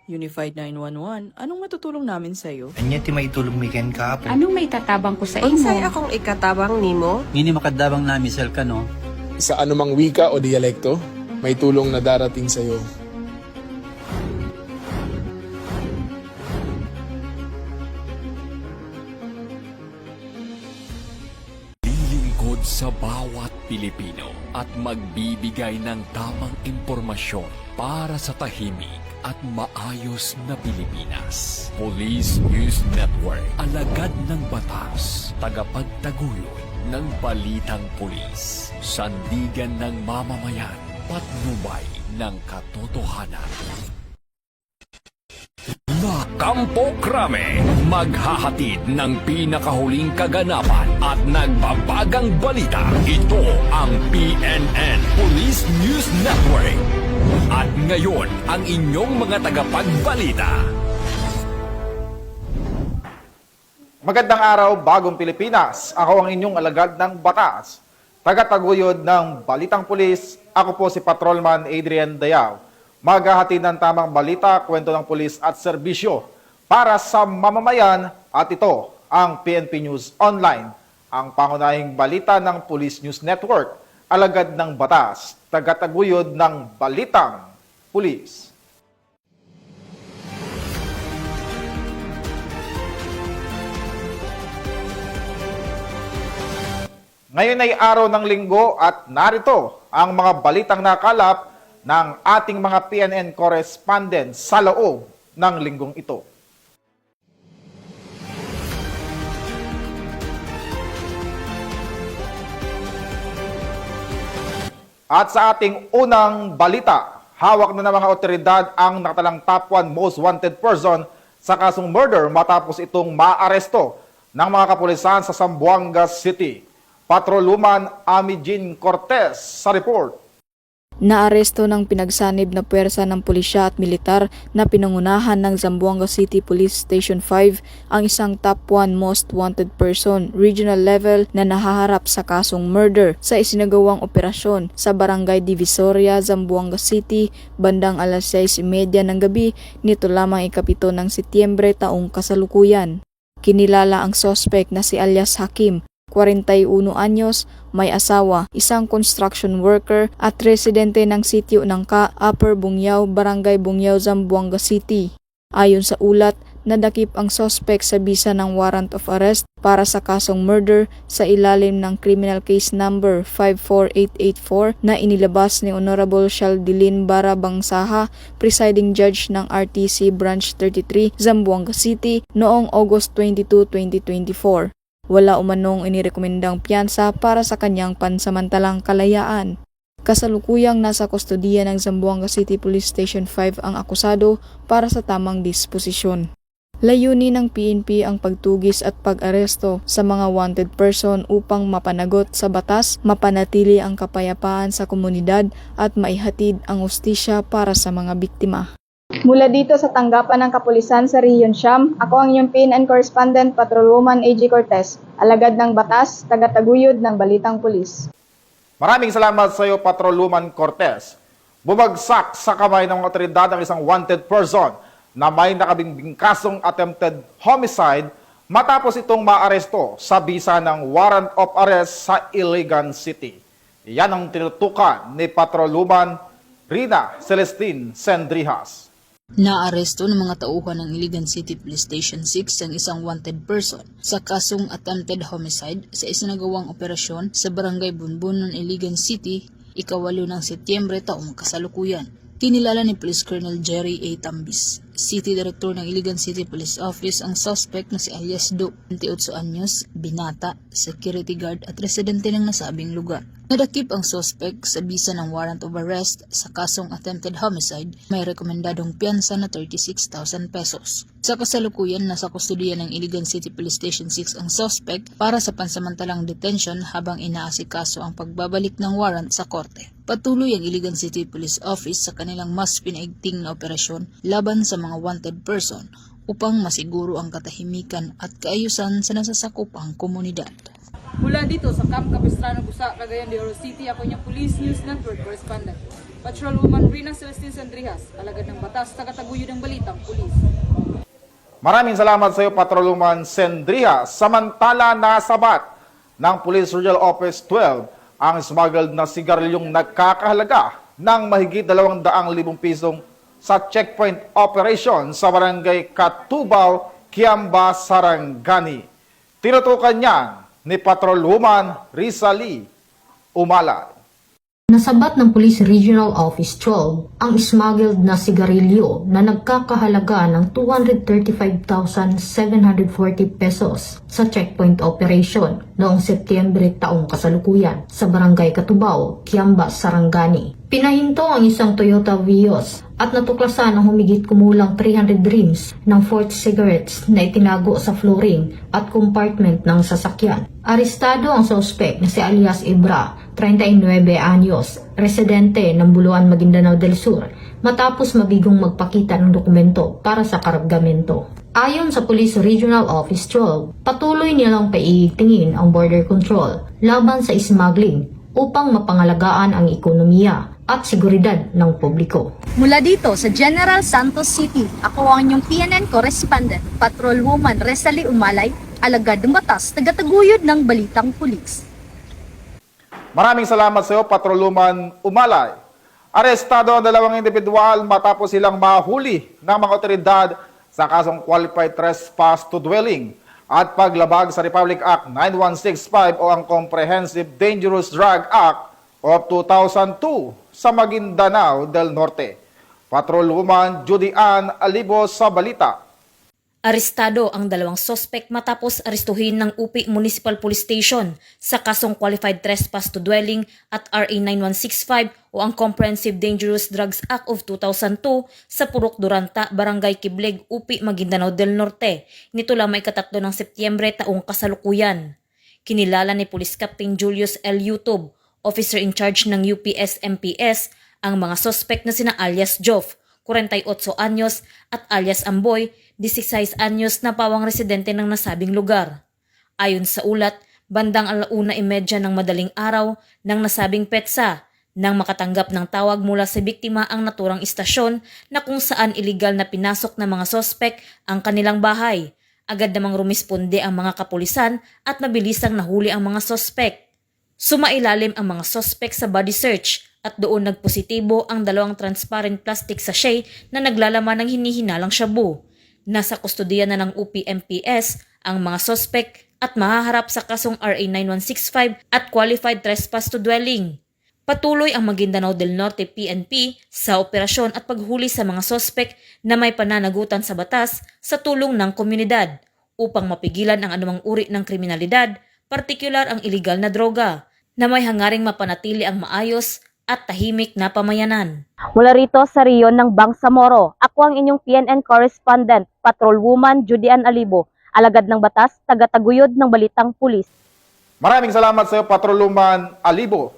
Unified 911, anong matutulong namin sa'yo? Anya ti maitulong mi ken kapo. Anong may tatabang ko sa Unsay imo? akong ikatabang nimo? Ngini makadabang namisal ka no. Sa anumang wika o dialekto, may tulong na darating sa iyo. Lilingkod sa bawat Pilipino at magbibigay ng tamang impormasyon para sa tahimik at maayos na Pilipinas. Police News Network, alagad ng batas, tagapagtaguyod ng balitang pulis, sandigan ng mamamayan, patnubay ng katotohanan. La Campo Crame, maghahatid ng pinakahuling kaganapan at nagbabagang balita. Ito ang PNN Police News Network. At ngayon, ang inyong mga tagapagbalita. Magandang araw, bagong Pilipinas. Ako ang inyong alagad ng batas. Tagataguyod ng Balitang Pulis, ako po si Patrolman Adrian Dayaw. Maghahatid ng tamang balita, kwento ng pulis at serbisyo para sa mamamayan at ito ang PNP News Online, ang pangunahing balita ng Police News Network, alagad ng batas, tagataguyod ng Balitang Pulis. Ngayon ay araw ng linggo at narito ang mga balitang nakalap ng ating mga PNN correspondents sa loob ng linggong ito. At sa ating unang balita, hawak na ng mga otoridad ang nakatalang top 1 most wanted person sa kasong murder matapos itong maaresto ng mga kapulisan sa Zamboanga City. Patroluman Amijin Cortez sa report. Naaresto ng pinagsanib na puwersa ng pulisya at militar na pinangunahan ng Zamboanga City Police Station 5 ang isang top 1 most wanted person regional level na nahaharap sa kasong murder sa isinagawang operasyon sa Barangay Divisoria, Zamboanga City bandang alas 6:30 ng gabi nito lamang ikapito ng Setyembre taong kasalukuyan. Kinilala ang suspect na si alias Hakim, 41 anyos, may asawa, isang construction worker at residente ng sitio ng Upper Bungyao, Barangay Bungyao, Zamboanga City. Ayon sa ulat, nadakip ang suspect sa bisa ng warrant of arrest para sa kasong murder sa ilalim ng criminal case number 54884 na inilabas ni Honorable Sheldilyn Bara Bangsaha, presiding judge ng RTC Branch 33, Zamboanga City noong August 22, 2024. Wala umanong inirekomendang piyansa para sa kanyang pansamantalang kalayaan. Kasalukuyang nasa kustodiya ng Zamboanga City Police Station 5 ang akusado para sa tamang disposisyon. Layunin ng PNP ang pagtugis at pag-aresto sa mga wanted person upang mapanagot sa batas, mapanatili ang kapayapaan sa komunidad at maihatid ang hustisya para sa mga biktima. Mula dito sa tanggapan ng kapulisan sa Region Siam, ako ang inyong PNN correspondent Patrolwoman A.G. Cortez, alagad ng batas, tagataguyod ng Balitang Pulis. Maraming salamat sa iyo, Patrolwoman Cortez. Bumagsak sa kamay ng mga otoridad ang isang wanted person na may nakabinbing kasong attempted homicide matapos itong maaresto sa bisa ng warrant of arrest sa Iligan City. Yan ang tinutukan ni Patrolwoman Rina Celestine Sendrijas. Naaresto ng mga tauhan ng Iligan City Police Station 6 ang isang wanted person sa kasong attempted homicide sa isinagawang operasyon sa Barangay Bunbun ng Iligan City, ika-8 ng Setyembre taong kasalukuyan. Kinilala ni Police Colonel Jerry A. Tambis, City Director ng Iligan City Police Office, ang suspect na si alias Do, 28 anyos, binata, security guard at residente ng nasabing lugar. Nadakip ang suspect sa bisa ng warrant of arrest sa kasong attempted homicide, may rekomendadong piyansa na 36,000 pesos. Sa kasalukuyan, nasa kustodiya ng Iligan City Police Station 6 ang suspect para sa pansamantalang detention habang inaasikaso ang pagbabalik ng warrant sa korte. Patuloy ang Iligan City Police Office sa kanilang mas pinaigting na operasyon laban sa mga wanted person upang masiguro ang katahimikan at kaayusan sa nasasakupang komunidad. Mula dito sa Camp Capistrano, Busa, Cagayan de Oro City, ako niyang Police News Network correspondent. Patrolwoman Rina Celestine Sandrihas, alagad ng batas, tagataguyod ng balitang pulis. Maraming salamat sa iyo, Patrolwoman Sendria. Samantala, nasabat ng Police Regional Office 12 ang smuggled na sigarilyong nagkakahalaga ng mahigit 200,000 pisong sa checkpoint operation sa barangay Katubaw, Kiamba, Sarangani. Tinutukan niya ni Patrolwoman Rizali Umalay. Nasabat ng Police Regional Office 12 ang smuggled na sigarilyo na nagkakahalaga ng 235,740 pesos sa checkpoint operation noong Setyembre taong kasalukuyan sa Barangay Katubaw, Kiamba, Sarangani. Pinahinto ang isang Toyota Vios at natuklasan ang humigit kumulang 300 reams ng fourth cigarettes na itinago sa flooring at compartment ng sasakyan. Arestado ang suspect na si alias Ibra, 39 anyos, residente ng Buluan, Maguindanao del Sur, matapos mabigong magpakita ng dokumento para sa kargamento. Ayon sa Police Regional Office 12, patuloy nilang paiigtingin ang border control laban sa smuggling upang mapangalagaan ang ekonomiya at seguridad ng publiko. Mula dito sa General Santos City, ako ang inyong PNN correspondent, Patrolwoman Rizali Umalay, alagad ng batas, tagataguyod ng balitang pulis. Maraming salamat sa iyo, Patrolwoman Umalay. Arestado ang 2 individual matapos silang mahuli ng mga otoridad sa kasong qualified trespass to dwelling at paglabag sa Republic Act 9165 o ang Comprehensive Dangerous Drug Act of 2002 sa Maguindanao del Norte. Patrolwoman Judy Ann Alibo sa balita. Arestado ang 2 sospek matapos arestuhin ng UP Municipal Police Station sa kasong Qualified Trespass to Dwelling at RA 9165 o ang Comprehensive Dangerous Drugs Act of 2002 sa Purok Duranta, Barangay Kibleg, UP Maguindanao del Norte. Nito lamang ika-3 ng Setyembre taong kasalukuyan. Kinilala ni Police Captain Julius L. Yutub, officer in charge ng UPS-MPS, ang mga sospek na sina alias Joff, 48 anyos, at alias Amboy, 16 anyos na pawang residente ng nasabing lugar. Ayon sa ulat, bandang 1:30 ng madaling araw ng nasabing petsa, nang makatanggap ng tawag mula sa biktima ang naturang istasyon na kung saan iligal na pinasok ng mga sospek ang kanilang bahay. Agad namang rumisponde ang mga kapulisan at mabilisang nahuli ang mga sospek. Sumailalim ang mga sospek sa body search at doon nagpositibo ang 2 transparent plastic sachet na naglalaman ng hinihinalang shabu. Nasa kustodiya na ng UP-MPS ang mga sospek at mahaharap sa kasong RA 9165 at Qualified Trespass to Dwelling. Patuloy ang Maguindanao del Norte PNP sa operasyon at paghuli sa mga sospek na may pananagutan sa batas sa tulong ng komunidad upang mapigilan ang anumang uri ng kriminalidad, partikular ang iligal na droga, na may hangaring mapanatili ang maayos at tahimik na pamayanan. Mula rito sa Riyon ng Bangsamoro, ako ang inyong PNN correspondent, Patrolwoman Judy Ann Alibo, alagad ng batas, tagataguyod ng balitang pulis. Maraming salamat sa iyo, Patrolwoman Alibo.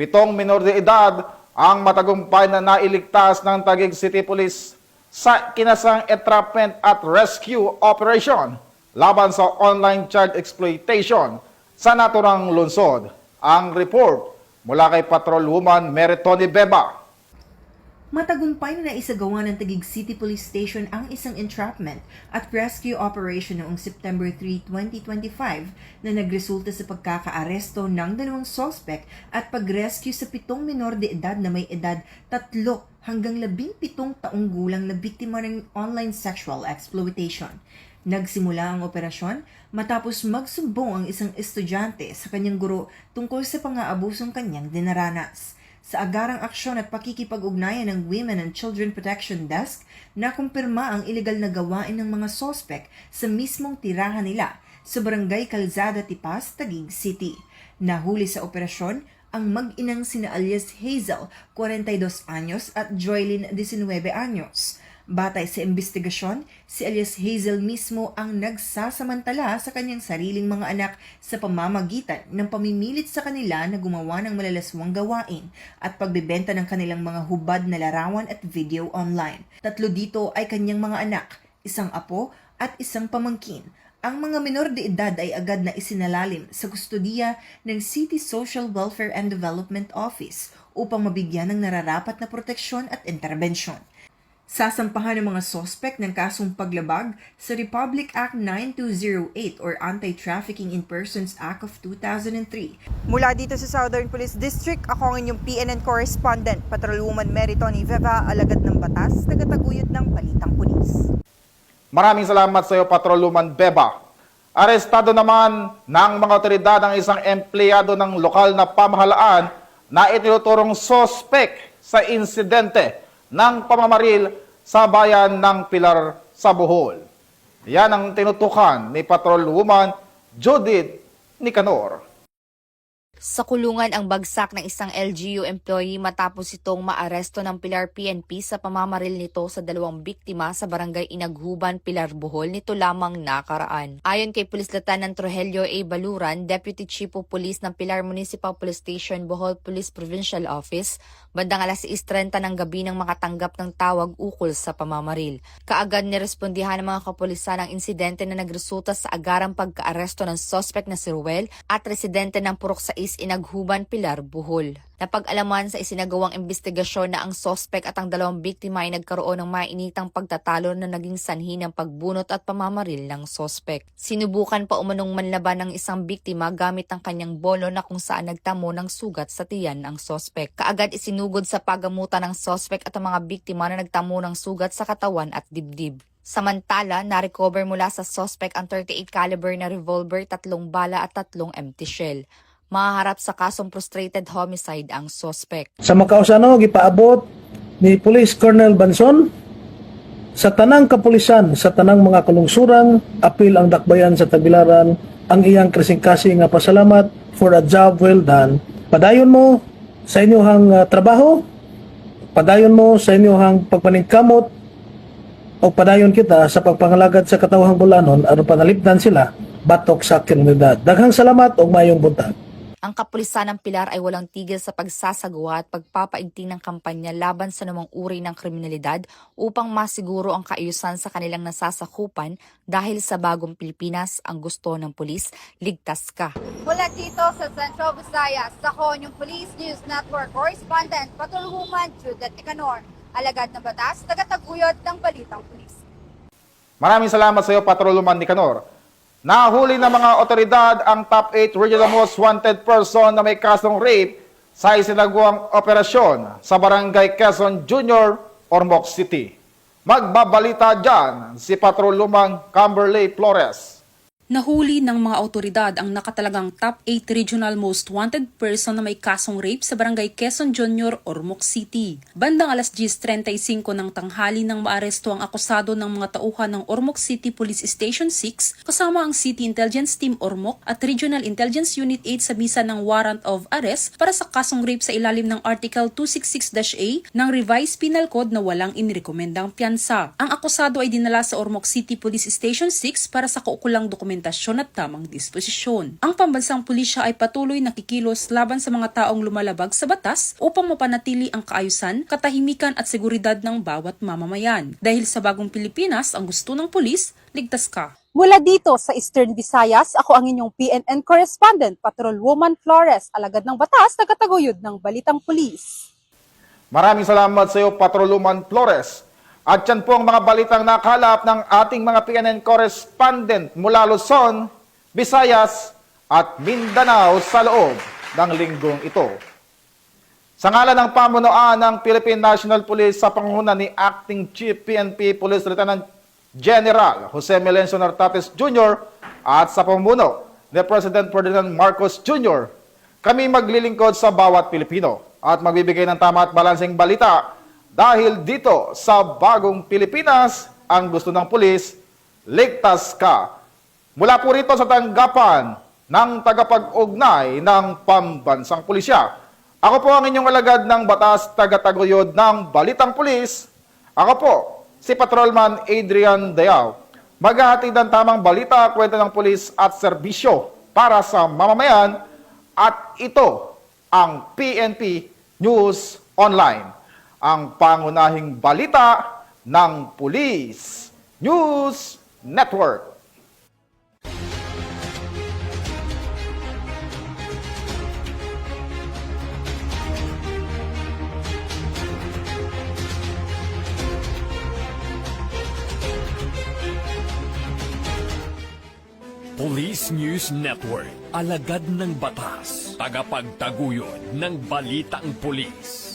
7 minor de edad ang matagumpay na nailigtas ng Taguig City Police sa kinasang entrapment at rescue operation laban sa online child exploitation sa naturang lungsod. Ang report mula kay Patrolwoman Meritoni Beba. Matagumpay na naisagawa ng Taguig City Police Station ang isang entrapment at rescue operation noong September 3, 2025 na nagresulta sa pagkakaaresto ng 2 sospek at pag-rescue sa 7 minor de edad na may edad 3 hanggang 17 taong gulang na biktima ng online sexual exploitation. Nagsimula ang operasyon matapos magsumbong ang isang estudyante sa kanyang guro tungkol sa pang-aabusong kanyang dinaranas. Sa agarang aksyon at pakikipag-ugnayan ng Women and Children Protection Desk, nakumpirma ang ilegal na gawain ng mga sospek sa mismong tirahan nila sa Barangay Calzada, Tipas, Taguig City. Nahuli sa operasyon ang mag-inang sina alias Hazel, 42 anyos at Joylyn, 19 anyos. Batay sa investigasyon, si alias Hazel mismo ang nagsasamantala sa kanyang sariling mga anak sa pamamagitan ng pamimilit sa kanila na gumawa ng malalaswang gawain at pagbebenta ng kanilang mga hubad na larawan at video online. 3 dito ay kanyang mga anak, 1 apo at 1 pamangkin. Ang mga minor de edad ay agad na isinalalim sa kustodiya ng City Social Welfare and Development Office upang mabigyan ng nararapat na proteksyon at interbensyon. Sasampahan ng mga sospek ng kasong paglabag sa Republic Act 9208 or Anti-Trafficking in Persons Act of 2003. Mula dito sa Southern Police District, ako ang inyong PNN correspondent, Patrolwoman Meritoni Veva, alagad ng batas, tagataguyod ng Balitang Pulis. Maraming salamat sa iyo, Patrolwoman Beba. Arestado naman ng mga otoridad ang isang empleyado ng lokal na pamahalaan na itinuturong sospek sa insidente ng pamamaril sa bayan ng Pilar sa Bohol. Yan ang tinutukan ni Patrolwoman Judith Nicanor. Sa kulungan ang bagsak ng isang LGU employee matapos itong maaresto ng Pilar PNP sa pamamaril nito sa 2 biktima sa barangay Inaghuban, Pilar, Bohol nito lamang nakaraan. Ayon kay Police Lieutenant Rogelio A. Baluran, Deputy Chief of Police ng Pilar Municipal Police Station, Bohol Police Provincial Office, bandang alas 6:30 ng gabi nang makatanggap ng tawag ukol sa pamamaril. Kaagad nirespondihan ng mga kapulisan ang insidente na nagresulta sa agarang pagkaaresto ng suspect na si Ruel at residente ng Purok 6 Inaghuban, Pilar, Bohol. Napag-alaman sa isinagawang investigasyon na ang sospek at ang 2 biktima ay nagkaroon ng mainitang pagtatalo na naging sanhi ng pagbunot at pamamaril ng sospek. Sinubukan pa umanong manlaban ng isang biktima gamit ang kanyang bolo na kung saan nagtamo ng sugat sa tiyan ang sospek. Kaagad isinugod sa pagamutan ng sospek at ang mga biktima na nagtamo ng sugat sa katawan at dibdib. Samantala, na-recover mula sa sospek ang 38 caliber na revolver, 3 bala at 3 empty shell. Mahaharap sa kasong frustrated homicide ang sospek. Sa makausano, gipaabot ni Police Colonel Banson sa tanang kapulisan, sa tanang mga kalungsuran, apil ang dakbayan sa Tagbilaran, ang iyang kasing-kasing nga pasalamat for a job well done. Padayon mo sa inyong trabaho, padayon mo sa inyong pagpaningkamot, o padayon kita sa pagpangalagad sa katawhang bulanon aron panalipdan sila batok sa kriminalidad. Daghang salamat o mayong buntag. Ang kapulisan ng Pilar ay walang tigil sa pagsasagawa at pagpapaigting ng kampanya laban sa namang uri ng kriminalidad upang masiguro ang kaayusan sa kanilang nasasakupan dahil sa bagong Pilipinas ang gusto ng pulis, ligtas ka. Mula dito sa Central Visayas, ako yung Police News Network correspondent, Patrolwoman Judith Nicanor, alagad ng batas, tagataguyod ng Balitang Pulis. Maraming salamat sa iyo, Patrolwoman Nicanor. Nahuli ng mga otoridad ang top 8 regional most wanted person na may kasong rape sa isinagawang operasyon sa Barangay Quezon Junior, Ormoc City. Magbabalita dyan si Patrolwoman Camberley Flores. Nahuli ng mga otoridad ang nakatalagang top 8 regional most wanted person na may kasong rape sa Barangay Quezon Junior, Ormoc City. Bandang alas 10:35 ng tanghali nang maaresto ang akusado ng mga tauhan ng Ormoc City Police Station 6 kasama ang City Intelligence Team Ormoc at Regional Intelligence Unit 8 sa bisa ng warrant of arrest para sa kasong rape sa ilalim ng Article 266-A ng Revised Penal Code na walang inirekomendang piyansa. Ang akusado ay dinala sa Ormoc City Police Station 6 para sa kaukulang dokumentasyon at tamang disposisyon. Ang pambansang pulisya ay patuloy nakikilos laban sa mga taong lumalabag sa batas upang mapanatili ang kaayusan, katahimikan at seguridad ng bawat mamamayan. Dahil sa bagong Pilipinas, ang gusto ng pulis, ligtas ka. Mula dito sa Eastern Visayas, ako ang inyong PNN correspondent, Patrolwoman Flores, alagad ng batas, tagataguyod ng Balitang Pulis. Maraming salamat sa iyo, Patrolwoman Flores. At yan po ang mga balitang nakalap ng ating mga PNN correspondent mula Luzon, Visayas at Mindanao sa loob ng linggong ito. Sa ngalan ng pamunuan ng Philippine National Police sa pangunguna ni Acting Chief PNP Police Lieutenant General Jose Melencio Nartates Jr. at sa pamumuno ni President Ferdinand Marcos Jr., kami maglilingkod sa bawat Pilipino at magbibigay ng tama at balanseng balita. Dahil dito sa bagong Pilipinas, ang gusto ng pulis, ligtas ka. Mula po rito sa tanggapan ng tagapag-ugnay ng pambansang pulisya. Ako po ang inyong alagad ng batas, tagataguyod ng Balitang Pulis. Ako po, si Patrolman Adrian Dayao. Maghahatid ng tamang balita, kwento ng pulis at serbisyo para sa mamamayan. At ito ang PNP News Online. Ang pangunahing balita ng Police News Network. Police News Network, alagad ng batas, tagapagtaguyod ng balitang pulis.